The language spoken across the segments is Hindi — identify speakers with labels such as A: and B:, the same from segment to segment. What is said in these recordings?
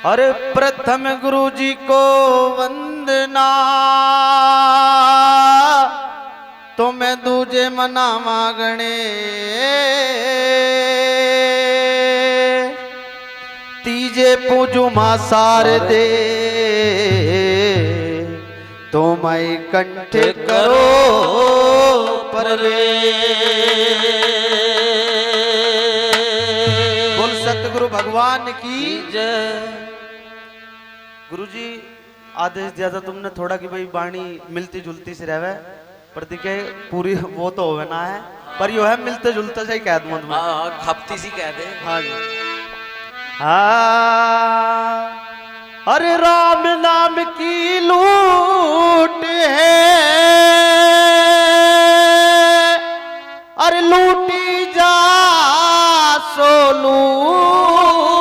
A: अरे प्रथम गुरु जी को वंदना, तो मैं दूजे मना मांगणे, तीजे पूजू मां सार दे, तो मैं कंठ करो परवे। बोल सतगुरु भगवान की जय। गुरुजी आदेश दिया था तुमने थोड़ा कि भाई वाणी मिलती जुलती से रहवे, पर दिखे पूरी वो तो होवे ना है, पर यो है मिलते जुलते से ही कह दूं तुम्हें।
B: खपती सी कह दे।
A: हाँ जी। हाँ, अरे राम नाम की लूट है, अरे लूटी जा सो लूट,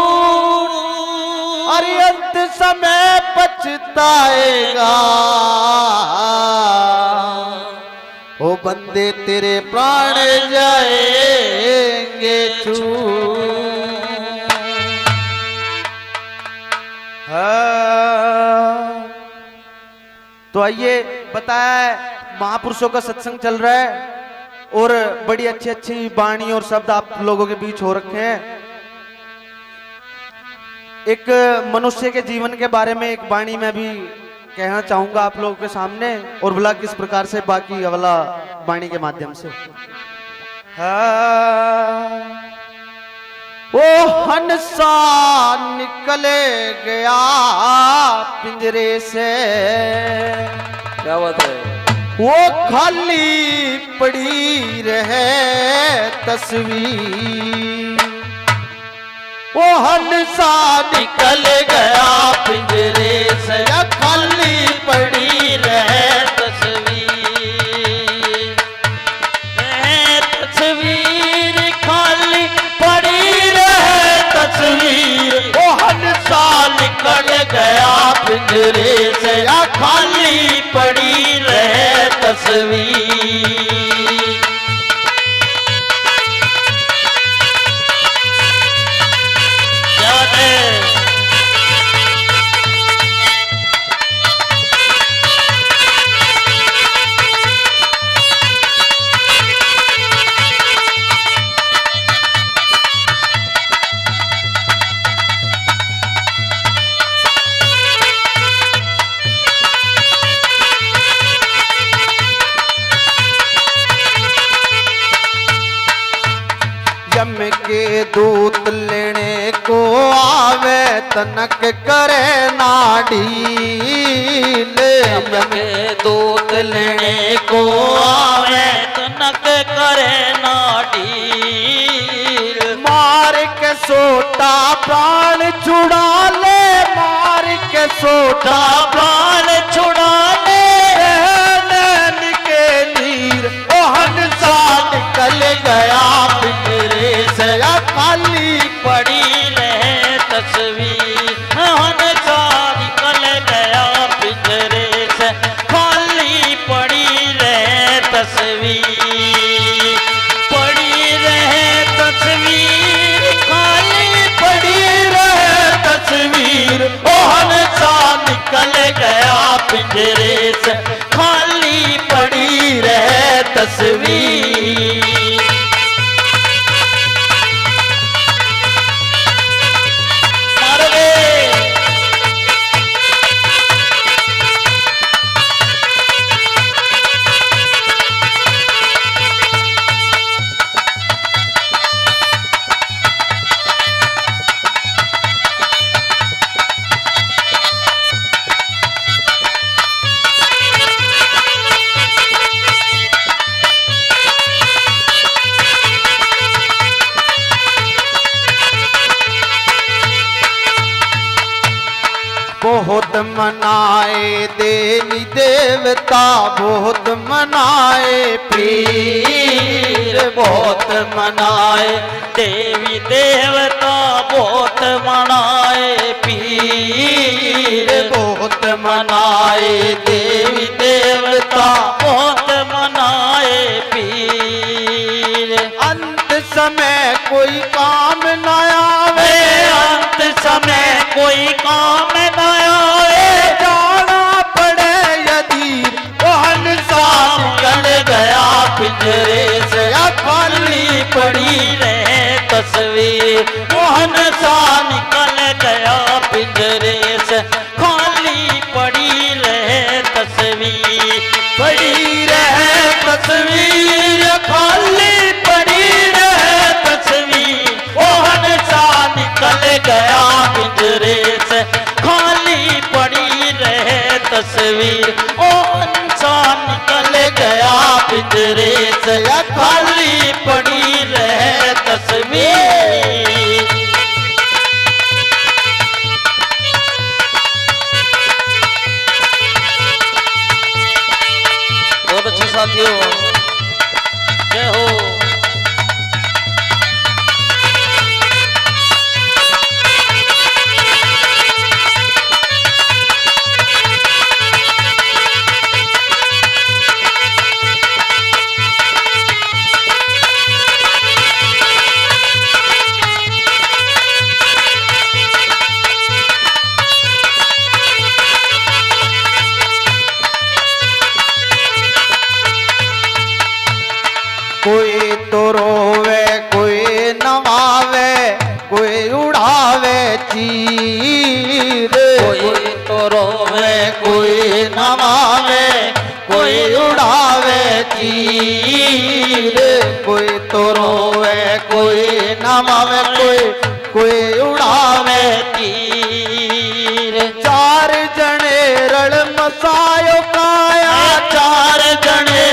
A: अरे अंत समय पछताएगा, ओ बंदे तेरे प्राण जाएंगे छूट। तो आइए, बताया महापुरुषों का सत्संग चल रहा है और बड़ी अच्छी अच्छी वाणी और शब्द आप लोगों के बीच हो रखे हैं। एक मनुष्य के जीवन के बारे में एक वाणी में भी कहना चाहूंगा आप लोगों के सामने, और भला किस प्रकार से बाकी अवला वाणी के माध्यम से। वो हंसा निकले गया पिंजरे से,
B: क्या बात है।
A: वो खाली पड़ी रहे तस्वीर, वो हंसा निकल गया पिंजरे से, खाली पड़ी रहे तस्वीर, तस्वीर खाली पड़ी रहे तस्वीर, वो हंसा निकल गया पिंजरे से, खाली पड़ी रहे तस्वीर। यम के दूत लेने को आवे, तनक करे नाडी, यम के दूत लेने को आवे, तनक करे नाडी, मार के सोटा प्राण छुड़ा ले, मार के सोटा प्राण छुड़ा ले, नैन के नीर ओ हंसा निकल गया पिंजरे से, खाली पड़ी रहे तस्वीर, हंसा निकल गया पिंजरे से, खाली पड़ी रहे तस्वीर, पड़ी रहे तस्वीर, खाली पड़ी रहे तस्वीर, ओ हंसा निकल गया पिंजरे से, खाली पड़ी रहे तस्वीर। बहुत मनाए देवी देवता, बहुत मनाए पीर, बहुत मनाए देवी देवता, बहुत मनाए पीर, बहुत मनाए देवी देवता, बहुत मनाए पीर। अंत समय कोई काम न आवे, अंत समय
C: कोई काम न आए,
A: जाना पड़े यदि वो इंसान
C: निकल गया पिंजरे से, खाली पड़ी रहे तस्वीर। मोहन सा निकल गया पिंजरे से, खाली पड़ी रहे तस्वीर।
A: पड़ी रहे तस्वीर,
C: खाली पड़ी रहे तस्वीर। मोहन सा निकल गया पिंजरे से, खाली पड़ी रहे तस्वीर। मोहन सा निकल गया पिंजरे से, खाली पड़ी रहे तस्वीर। बहुत अच्छे साथियों, जय हो।
A: कोई तो रोवे कोई नवावे, कोई उड़ावे चीर।
C: कोई तो रोवे
A: कोई नवावे, कोई उड़ावे चीर। कोई तो रोवे कोई नवावे, कोई उड़ावे
C: तीर।
A: चार जने रल मसायो काया,
C: चार जने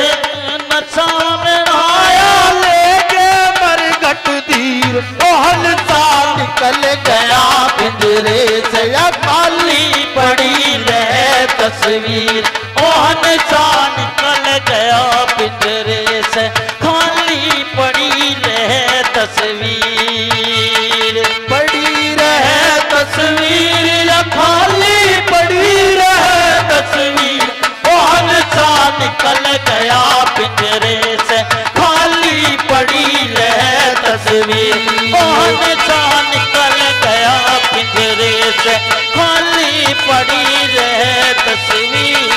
C: नशा में
A: आया लेके मरघट धीर। ओहन सा निकल गया पिंजरे से, खाली
C: पड़ी रहे तस्वीर। ओहन सा निकल गया पिंजरे से, खाली पड़ी रहे तस्वीर।
A: पड़ी रहे
C: तस्वीर या खाली पड़ी रहे तस्वीर। मोहन सा निकल गया पिंजरे से, खाली पड़ी रहे तस्वीर। मोहन सा निकल गया पिंजरे से, खाली पड़ी रहे तस्वीर।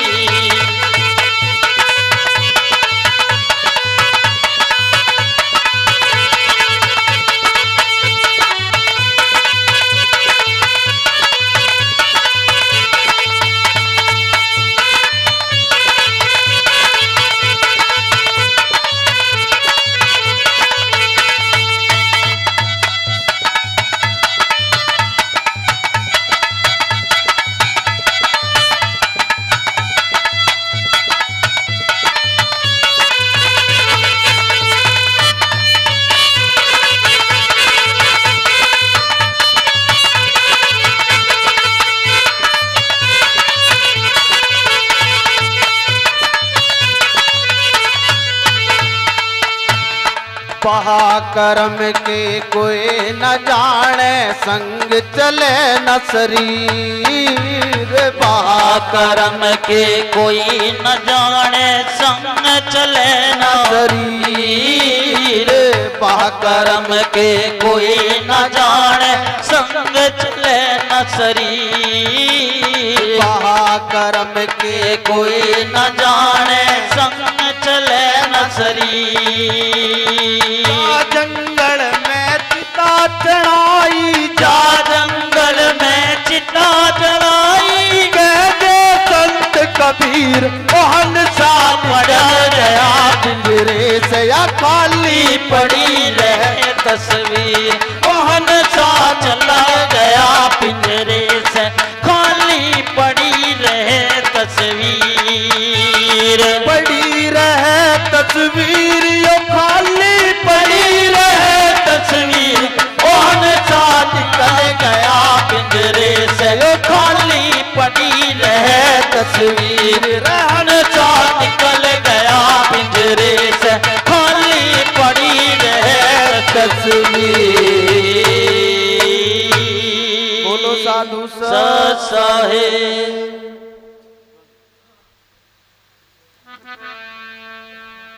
A: कर्म के कोई न जाने, संग चले न शरीर।
C: कर्म के कोई न जाने, संग चले न
A: शरीर।
C: कर्म के कोई न जाने, संग चले न शरीर।
A: कर्म के
C: कोई न जाने, संग चले न शरीर।
A: जंगल में चिता चढ़ाई,
C: जा जंगल में चिता जलाई।
A: कहते संत कबीर मोहन सा
C: पड़ गया
A: पिंजरे से, या खाली
C: पड़ी रहे तस्वीर। मोहन सा चला गया पिंजरे से, खाली पड़ी रहे तस्वीर।
A: पड़ी रहे तस्वीर, यो खाली
C: पड़ी रहे तस्वीर। मोहन सा निकल गया पिंजरे से, खाली पड़ी रहे तस्वीर। रहन सा निकल गया पिंजरे से, खाली पड़ी रहे तस्वीर।
A: बोलो साधु
C: साहेब।